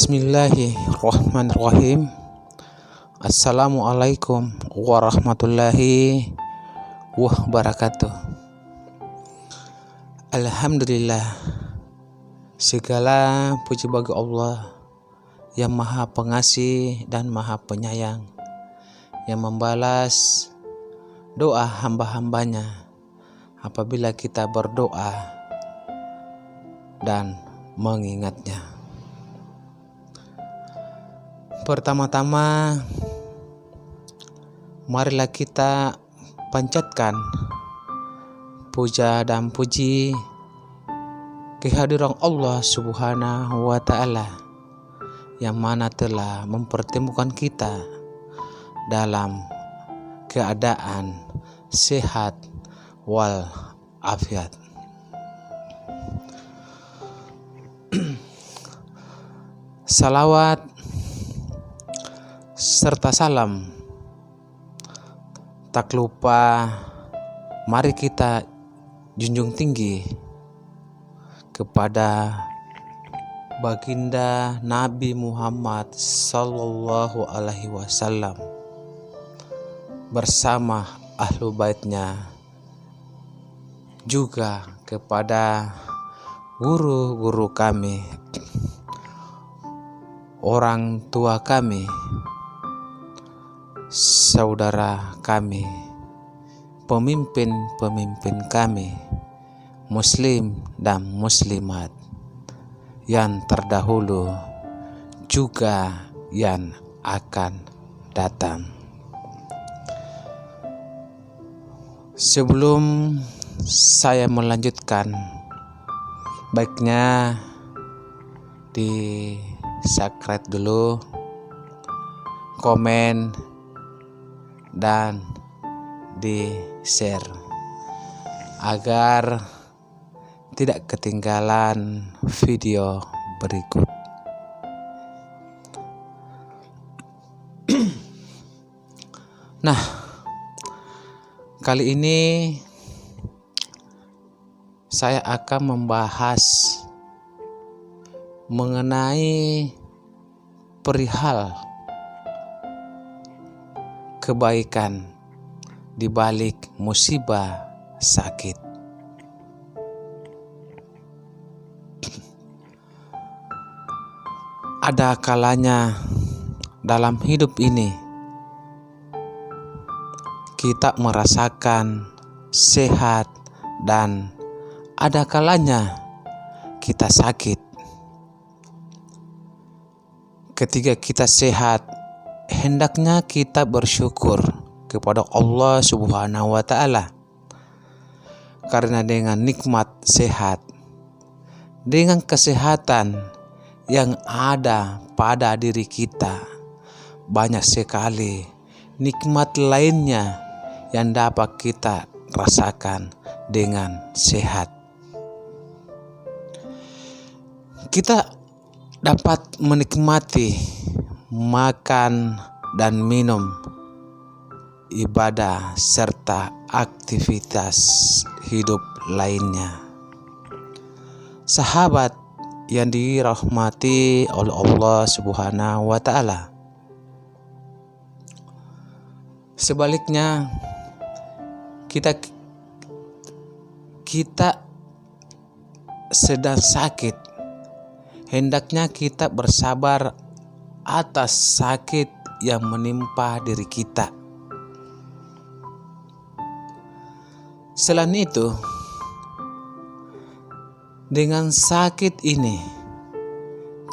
Bismillahirrahmanirrahim. Assalamualaikum warahmatullahi wabarakatuh. Alhamdulillah, segala puji bagi Allah yang maha pengasih dan maha penyayang, yang membalas doa hamba-hambanya apabila kita berdoa dan mengingatnya. Pertama-tama, marilah kita panjatkan puja dan puji kehadiran Allah Subhanahu wa Ta'ala yang mana telah mempertemukan kita dalam keadaan sehat wal afiat. Salawat serta salam tak lupa mari kita junjung tinggi kepada baginda Nabi Muhammad sallallahu alaihi wasallam bersama ahlu baitnya, juga kepada guru-guru kami, orang tua kami, saudara kami, pemimpin-pemimpin kami, muslim dan muslimat yang terdahulu juga yang akan datang. Sebelum saya melanjutkan, baiknya di subscribe dulu, komen, dan di share agar tidak ketinggalan video berikut. Nah, kali ini saya akan membahas mengenai perihal kebaikan di balik musibah sakit. Ada kalanya dalam hidup ini kita merasakan sehat dan ada kalanya kita sakit. Ketika kita sehat, hendaknya kita bersyukur kepada Allah Subhanahu wa Ta'ala, karena dengan nikmat sehat, dengan kesehatan yang ada pada diri kita, banyak sekali nikmat lainnya yang dapat kita rasakan dengan sehat. Kita dapat menikmati makan dan minum, ibadah, serta aktivitas hidup lainnya. Sahabat yang dirahmati oleh Allah Subhanahu wa Ta'ala, sebaliknya kita sedang sakit, hendaknya kita bersabar atas sakit yang menimpa diri kita. Selain itu, dengan sakit ini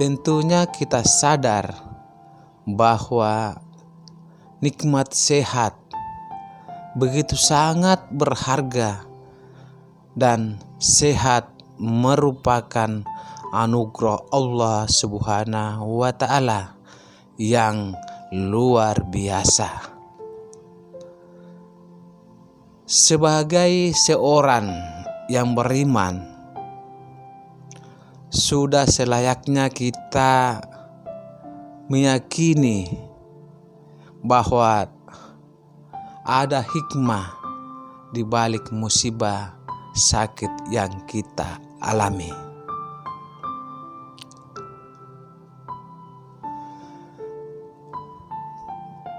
tentunya kita sadar bahwa nikmat sehat begitu sangat berharga dan sehat merupakan anugerah Allah Subhanahu wa Ta'ala yang luar biasa. Sebagai seorang yang beriman, sudah selayaknya kita meyakini bahwa ada hikmah di balik musibah sakit yang kita alami.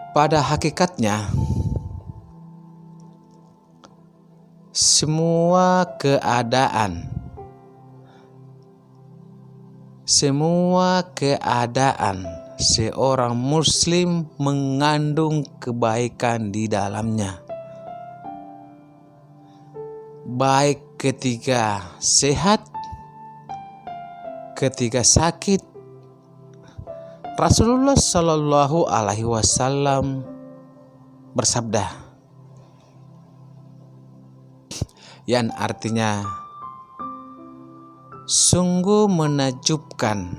Pada hakikatnya, semua keadaan seorang muslim mengandung kebaikan di dalamnya. Baik ketika sehat, ketika sakit. Rasulullah Shallallahu Alaihi Wasallam bersabda, yang artinya sungguh menakjubkan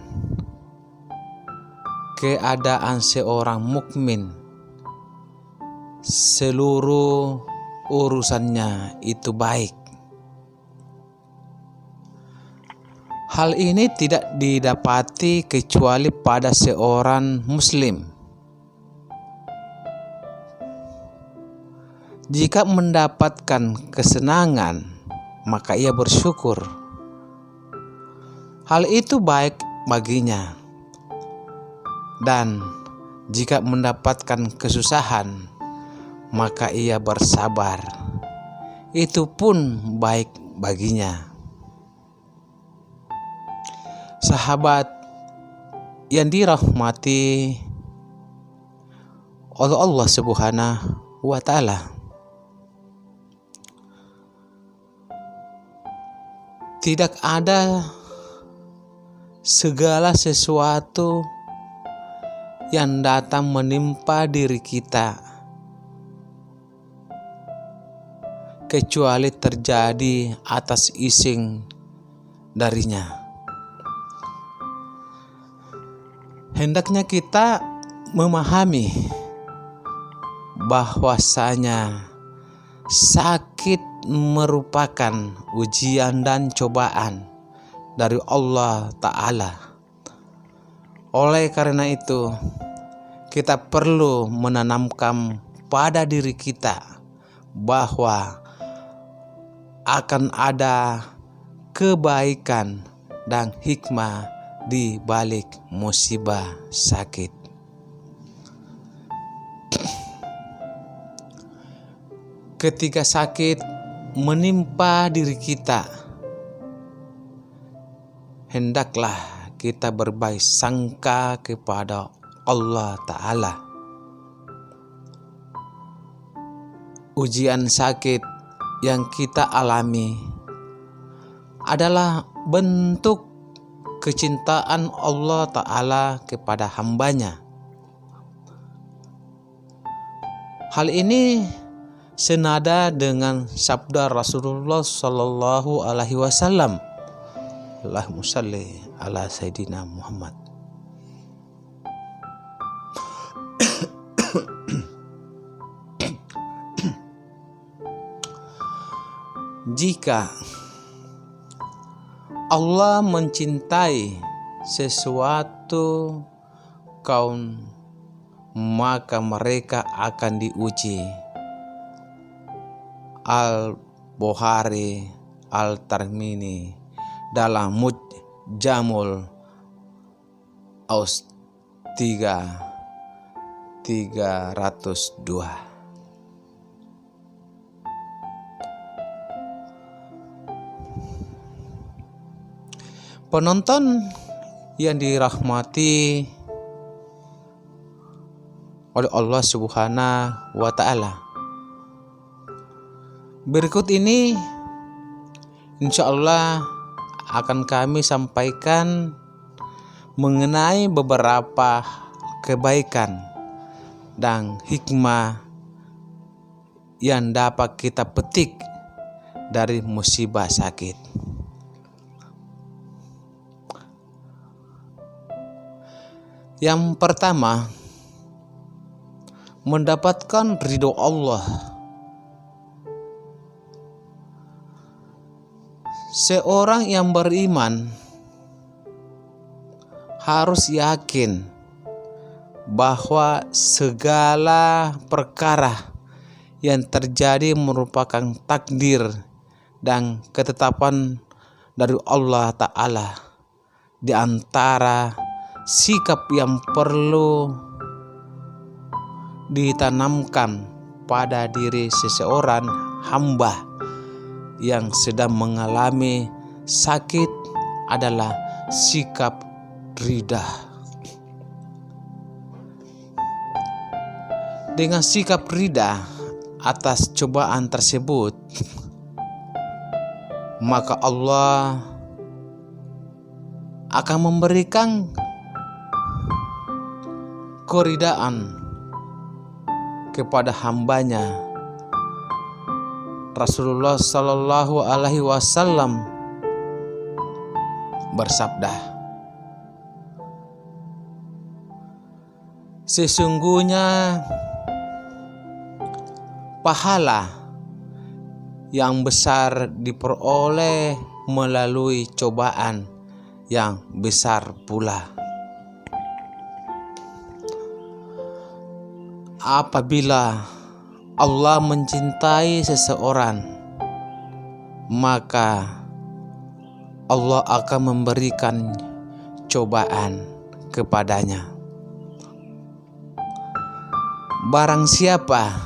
keadaan seorang mukmin, seluruh urusannya itu baik. Hal ini tidak didapati kecuali pada seorang muslim. Jika mendapatkan kesenangan, maka ia bersyukur. Hal itu baik baginya. Dan jika mendapatkan kesusahan, maka ia bersabar. Itu pun baik baginya. Sahabat yang dirahmati oleh Allah Subhanahu wa Ta'ala, tidak ada segala sesuatu yang datang menimpa diri kita kecuali terjadi atas izin darinya. Hendaknya kita memahami bahwasanya sakit merupakan ujian dan cobaan dari Allah Ta'ala. Oleh karena itu, kita perlu menanamkan pada diri kita bahwa akan ada kebaikan dan hikmah di balik musibah sakit. Ketika sakit menimpa diri kita, hendaklah kita berbaik sangka kepada Allah Ta'ala. Ujian sakit yang kita alami adalah bentuk kecintaan Allah Ta'ala kepada hambanya. Hal ini senada dengan sabda Rasulullah Sallallahu Alaihi Wasallam, Allahumma shalli ala Sayyidina Muhammad. Jika Allah mencintai sesuatu kaum, maka mereka akan diuji. Al-Bukhari Al-Tirmidzi dalam Mujamul Aus 302. Penonton yang dirahmati oleh Allah Subhanahu wa Ta'ala, berikut ini insya Allah akan kami sampaikan mengenai beberapa kebaikan dan hikmah yang dapat kita petik dari musibah sakit. Yang pertama, mendapatkan ridho Allah. Seorang yang beriman harus yakin bahwa segala perkara yang terjadi merupakan takdir dan ketetapan dari Allah Ta'ala. Di antara sikap yang perlu ditanamkan pada diri seseorang hamba yang sedang mengalami sakit adalah sikap ridha. Dengan sikap ridha atas cobaan tersebut, maka Allah akan memberikan keridaan kepada hambanya. Rasulullah Shallallahu Alaihi Wasallam bersabda, sesungguhnya pahala yang besar diperoleh melalui cobaan yang besar pula. Apabila Allah mencintai seseorang, maka Allah akan memberikan cobaan kepadanya. Barang siapa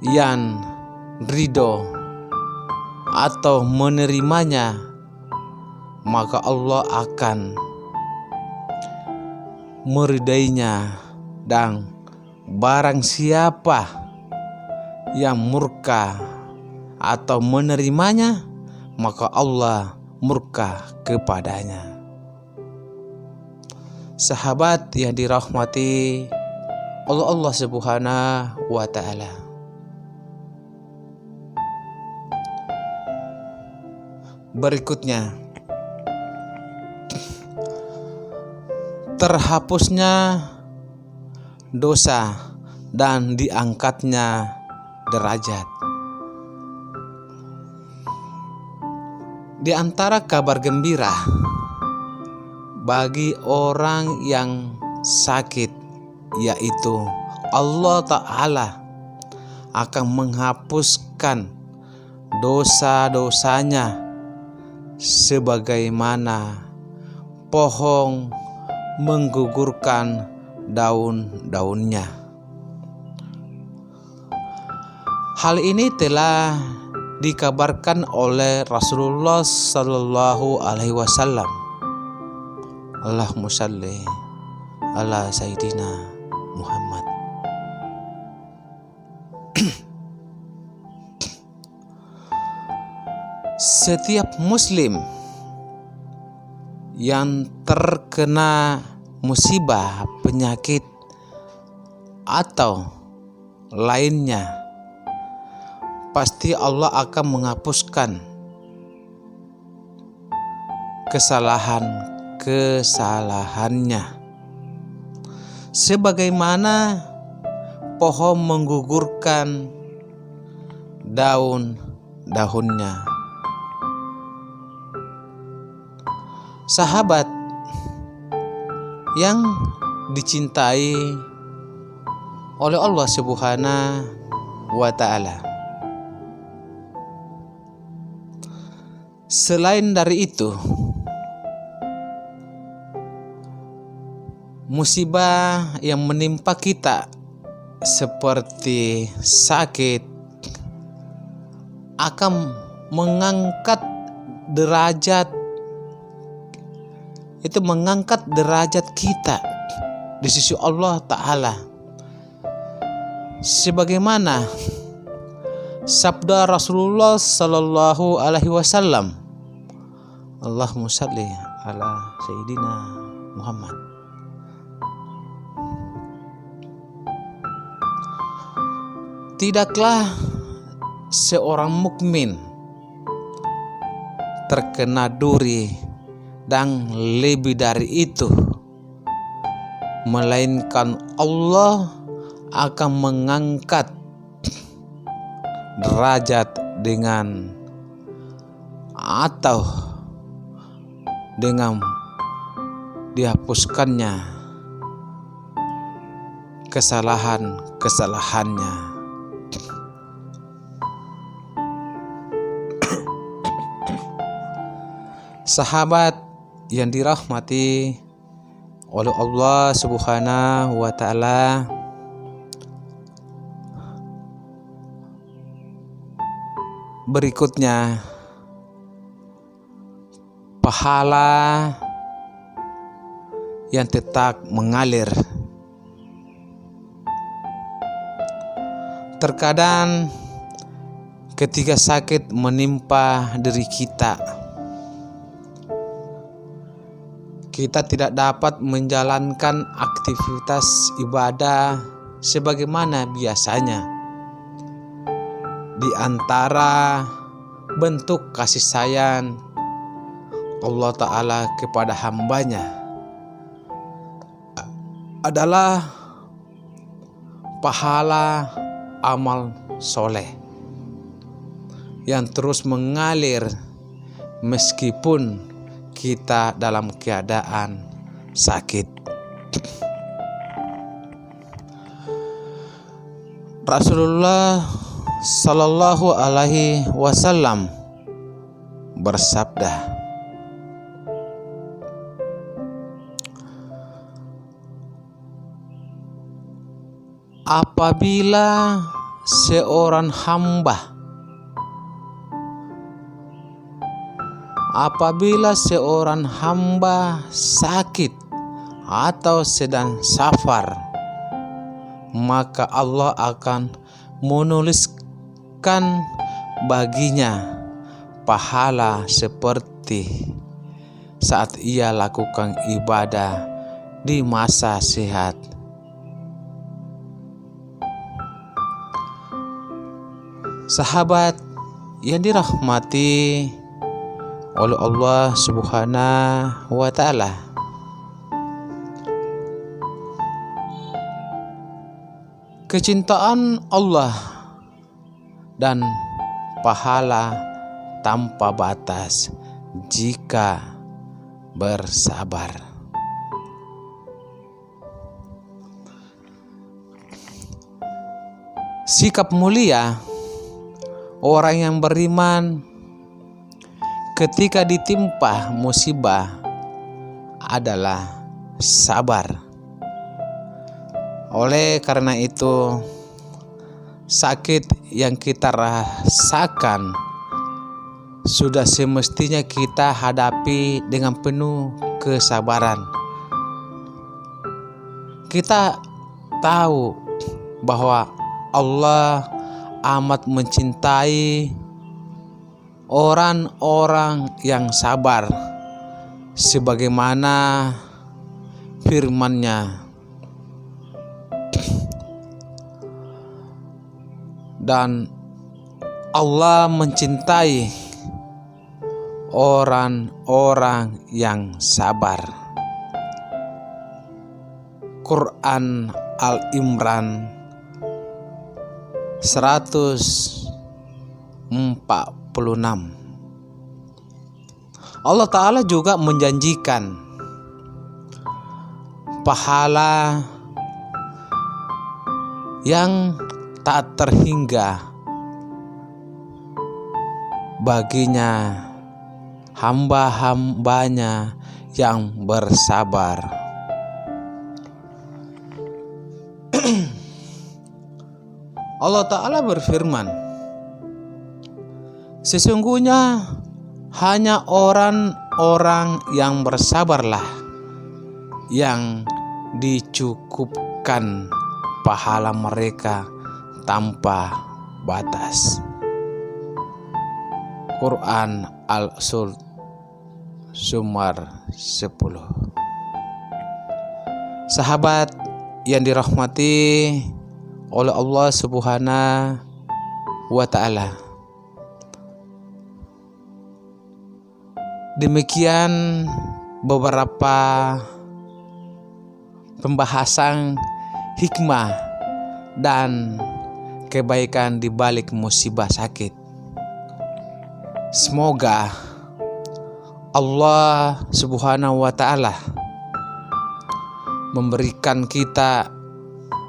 yang ridho atau menerimanya, maka Allah akan meridainya. Dan barang siapa yang murka atau menerimanya, maka Allah murka kepadanya. Sahabat yang dirahmati oleh Allah Subhanahu wa Ta'ala, berikutnya, terhapusnya dosa dan diangkatnya derajat. Di antara kabar gembira bagi orang yang sakit, yaitu Allah Ta'ala akan menghapuskan dosa-dosanya sebagaimana pohon menggugurkan daun-daunnya. Hal ini telah dikabarkan oleh Rasulullah Sallallahu Alaihi Wasallam. Allahumma salli ala Sayyidina Muhammad. Setiap muslim yang terkena musibah, penyakit, atau lainnya, pasti Allah akan menghapuskan kesalahannya. Sebagaimana pohon menggugurkan daun-daunnya. Sahabat yang dicintai oleh Allah Subhanahu wa Ta'ala, selain dari itu, musibah yang menimpa kita seperti sakit akan mengangkat derajat kita di sisi Allah Ta'ala, sebagaimana sabda Rasulullah Sallallahu Alaihi Wasallam, Allahumma salli ala Sayyidina Muhammad. Tidaklah seorang mukmin terkena duri dan lebih dari itu, melainkan Allah akan mengangkat derajat dengan dihapuskannya kesalahannya. Sahabat yang dirahmati oleh Allah Subhanahu wa Ta'ala, berikutnya, pahala yang tetap mengalir. Terkadang ketika sakit menimpa diri kita tidak dapat menjalankan aktivitas ibadah sebagaimana biasanya. Di antara bentuk kasih sayang Allah Ta'ala kepada hambanya adalah pahala amal soleh yang terus mengalir meskipun kita dalam keadaan sakit. Rasulullah Sallallahu Alaihi Wasallam bersabda, apabila seorang hamba sakit atau sedang safar, maka Allah akan menuliskan baginya pahala seperti saat ia lakukan ibadah di masa sehat. Sahabat yang dirahmati oleh Allah Subhanahu wa Ta'ala, kecintaan Allah dan pahala tanpa batas jika bersabar. Sikap mulia orang yang beriman ketika ditimpa musibah adalah sabar. Oleh karena itu, sakit yang kita rasakan sudah semestinya kita hadapi dengan penuh kesabaran. Kita tahu bahwa Allah amat mencintai orang-orang yang sabar, sebagaimana firman-Nya, dan Allah mencintai orang-orang yang sabar. Quran Al-Imran 146. Allah Ta'ala juga menjanjikan pahala yang tak terhingga baginya hamba-hambanya yang bersabar. Allah Ta'ala berfirman, sesungguhnya hanya orang-orang yang bersabarlah yang dicukupkan pahala mereka tanpa batas. Quran Al-Sur Zumar 10. Sahabat yang dirahmati oleh Allah Subhanahu wa Ta'ala, demikian beberapa pembahasan hikmah dan kebaikan di balik musibah sakit. Semoga Allah Subhanahu wa Ta'ala memberikan kita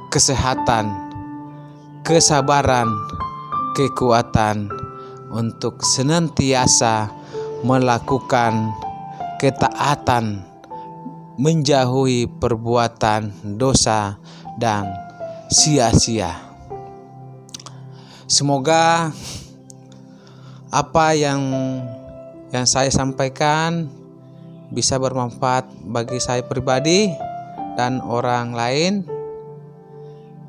kesehatan, kesabaran, kekuatan untuk senantiasa melakukan ketaatan, menjauhi perbuatan dosa dan sia-sia. Semoga apa yang saya sampaikan bisa bermanfaat bagi saya pribadi dan orang lain.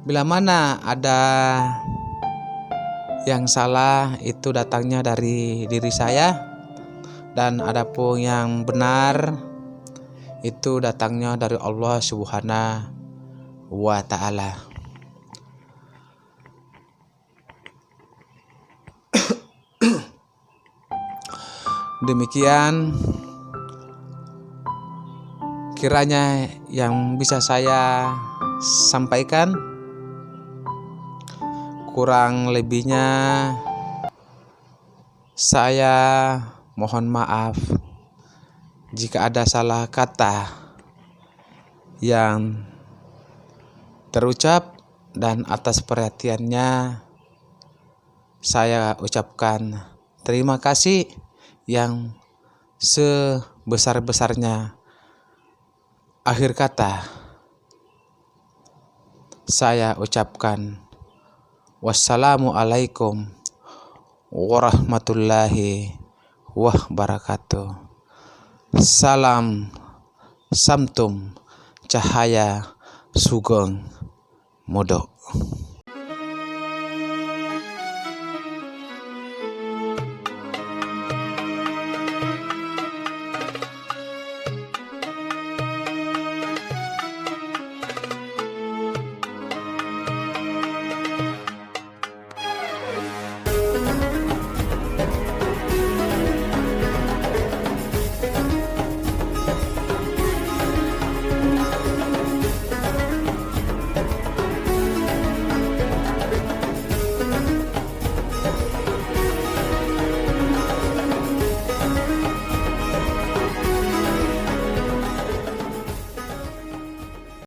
Bila mana ada yang salah, itu datangnya dari diri saya, dan adapun yang benar itu datangnya dari Allah Subhanahu wa Ta'ala. Demikian kiranya yang bisa saya sampaikan. Kurang lebihnya saya mohon maaf jika ada salah kata yang terucap, dan atas perhatiannya saya ucapkan terima kasih yang sebesar-besarnya. Akhir kata saya ucapkan wassalamualaikum warahmatullahi wabarakatuh. Salam Samtum Cahaya Sugeng Modok.